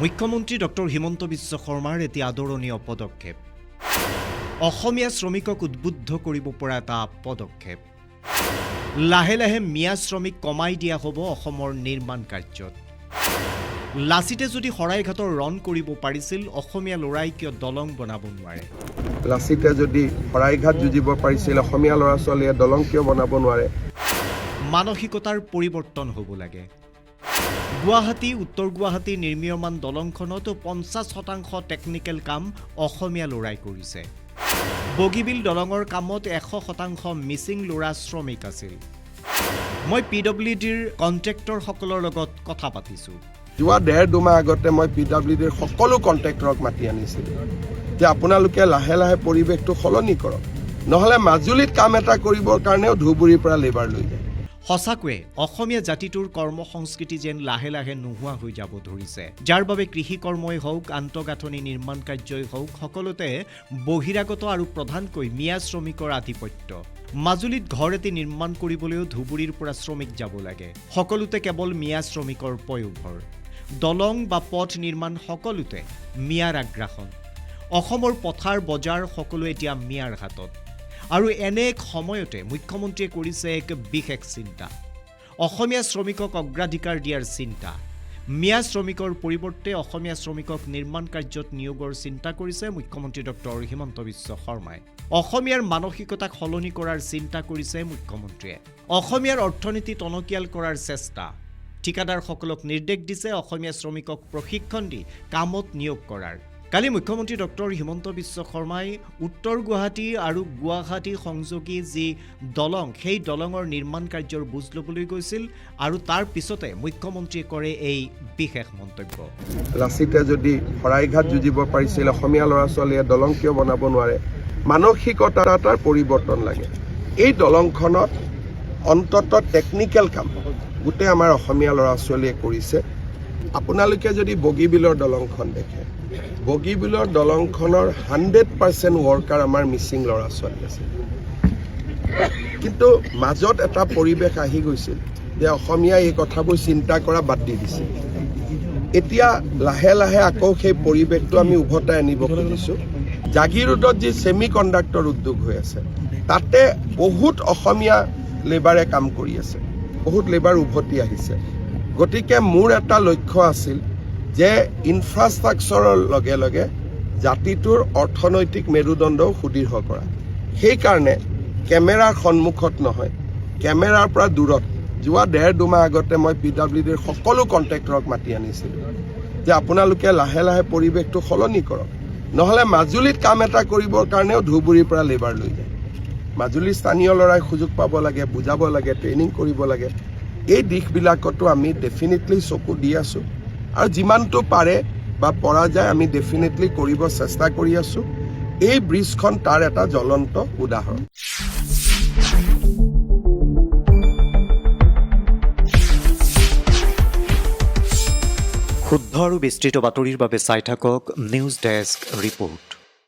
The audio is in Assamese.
মুখ্যমন্ত্ৰী ডক্টৰ হিমন্ত বিশ্ব শৰ্মাৰ এটি আদৰণীয় পদক্ষেপ অসমীয়া শ্ৰমিকক উদ্বুদ্ধ কৰিব পৰা এটা পদক্ষেপ লাহে লাহে মিয়া শ্ৰমিক কমাই দিয়া হ'ব অসমৰ নিৰ্মাণ কাৰ্যত লাচিতে যদি শৰাইঘাটৰ ৰণ কৰিব পাৰিছিল অসমীয়া লৰাই কিয় দলং বনাব নোৱাৰে লাচিতে যদি শৰাইঘাট যুঁজিব পাৰিছিল অসমীয়া ল'ৰা ছোৱালীয়ে দলং কিয় বনাব নোৱাৰে মানসিকতাৰ পৰিৱৰ্তন হ'ব লাগে গুৱাহাটী উত্তৰ গুৱাহাটী নিৰ্মীয়মান দলংখনত 50% টেকনিক্যাল কাম অসমীয়া লৰাই কৰিছে বগীবিল দলঙৰ কামত 100% মিচিং লৰা শ্ৰমিক আছিল মই পিডব্লিউডিৰ কন্ট্ৰাক্টৰ সকলৰ লগত কথা পাতিছো যোৱা 1.5 মাহ আগতে মই পিডব্লিউডিৰ সকলো কন্ট্ৰাক্টৰক মাতি আনিছিলো যে আপোনালোকে লাহে লাহে পৰিৱেশটো সলনি কৰক নহলে মাজুলীত কাম এটা কৰিবৰ কাৰণেও ধুবুৰীৰ পৰা লেবাৰ লৈ যায় সঁচাকৈ অসমীয়া জাতিটোৰ কৰ্মসংস্কৃতি যেন লাহে লাহে নোহোৱা হৈ যাব ধৰিছে যাৰ বাবে কৃষি কৰ্মই হওক আন্তঃগাঁথনি নিৰ্মাণ কাৰ্যই হওক সকলোতে বহিৰাগত আৰু প্ৰধানকৈ মিয়া শ্ৰমিকৰ আধিপত্য মাজুলীত ঘৰ এটি নিৰ্মাণ কৰিবলৈও ধুবুৰীৰ পৰা শ্ৰমিক যাব লাগে সকলোতে কেৱল মিয়া শ্ৰমিকৰ পয়োভৰ দলং বা পথ নিৰ্মাণ সকলোতে মিয়াৰ আগ্ৰাসন অসমৰ পথাৰ বজাৰ সকলো এতিয়া মিয়াৰ হাতত আৰু এনে এক সময়তে মুখ্যমন্ত্ৰীয়ে কৰিছে এক বিশেষ চিন্তা অসমীয়া শ্ৰমিকক অগ্ৰাধিকাৰ দিয়াৰ চিন্তা মিয়া শ্ৰমিকৰ পৰিৱৰ্তে অসমীয়া শ্ৰমিকক নিৰ্মাণ কাৰ্যত নিয়োগৰ চিন্তা কৰিছে মুখ্যমন্ত্ৰী ডক্টৰ হিমন্ত বিশ্ব শৰ্মাই অসমীয়াৰ মানসিকতাক সলনি কৰাৰ চিন্তা কৰিছে মুখ্যমন্ত্ৰীয়ে অসমীয়াৰ অৰ্থনীতি টনকিয়াল কৰাৰ চেষ্টা ঠিকাদাৰসকলক নিৰ্দেশ দিছে অসমীয়া শ্ৰমিকক প্ৰশিক্ষণ দি কামত নিয়োগ কৰাৰ কালি মুখ্যমন্ত্ৰী ডক্টৰ হিমন্ত বিশ্ব শৰ্মাই উত্তৰ গুৱাহাটী আৰু গুৱাহাটী সংযোগী যি দলং সেই দলঙৰ নিৰ্মাণ কাৰ্যৰ বুজ ল'বলৈ গৈছিল আৰু তাৰ পিছতে মুখ্যমন্ত্ৰীয়ে কৰে এই বিশেষ মন্তব্য লাচিতে যদি শৰাইঘাট যুঁজিব পাৰিছিল অসমীয়া ল'ৰা ছোৱালীয়ে দলং কিয় বনাব নোৱাৰে মানসিকতা এটাৰ পৰিৱৰ্তন লাগে এই দলংখনত অন্ততঃ টেকনিক্যাল কাম গোটেই আমাৰ অসমীয়া ল'ৰা ছোৱালীয়ে কৰিছে আপোনালোকে যদি বগীবিলৰ দলংখন দেখে বগীবিলৰ দলংখনৰ 100% ৱৰ্কাৰ আমাৰ মিচিং ল'ৰা ছোৱালী আছে কিন্তু মাজত এটা পৰিৱেশ আহি গৈছিল যে অসমীয়া এই কথাবোৰ চিন্তা কৰা বাদ দি দিছিল এতিয়া লাহে লাহে আকৌ সেই পৰিৱেশটো আমি উভতাই আনিব খুজিছোঁ জাগিৰ ৰোডত যি ছেমি কণ্ডাক্টৰ উদ্যোগ হৈ আছে তাতে বহুত অসমীয়া লেবাৰে কাম কৰি আছে বহুত লেবাৰ উভতি আহিছে গতিকে মোৰ এটা লক্ষ্য আছিল যে ইনফ্ৰাষ্ট্ৰাকচাৰৰ লগে লগে জাতিটোৰ অৰ্থনৈতিক মেৰুদণ্ডও সুদৃঢ় কৰা সেইকাৰণে কেমেৰাৰ সন্মুখত নহয় কেমেৰাৰ পৰা দূৰত যোৱা 1.5 মাহ আগতে মই পিডব্লিউডিৰ সকলো কন্ট্ৰাক্টৰক মাতি আনিছিলো যে আপোনালোকে লাহে লাহে পৰিৱেশটো সলনি কৰক নহলে মাজুলীত কাম এটা কৰিবৰ কাৰণেও ধুবুৰীৰ পৰা লেবাৰ লৈ যায় মাজুলীৰ স্থানীয় ল'ৰাই সুযোগ পাব লাগে বুজাব লাগে ট্ৰেইনিং কৰিব লাগে এই দিশবিলাকতো আমি ডেফিনেটলি চকু দি আছো আৰু যিমানটো পাৰে বা পৰা যায় আমি ডেফিনেটলি কৰিব চেষ্টা কৰি আছো এই ব্ৰিজখন তাৰ এটা জ্বলন্ত উদাহৰণ শুদ্ধ আৰু বিস্তৃত বাতৰিৰ বাবে চাই থাকক নিউজ ডেস্ক ৰিপৰ্ট